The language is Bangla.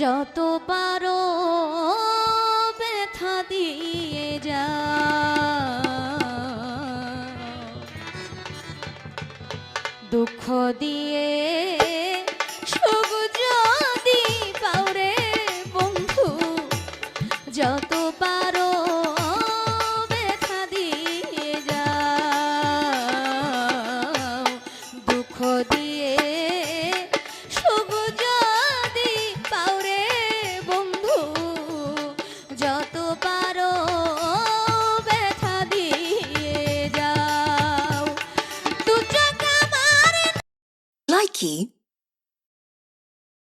যত পারো ব্যথা দিয়ে যা, দুঃখ দিয়ে সুখ যদি পাওরে বন্ধু, যত পারো ব্যথা দিয়ে যাও, দুঃখ দিয়ে সুখ যদি পাওরে বন্ধু, যত পারো ব্যথা দিয়ে যাও। দু চোখ আমার Likey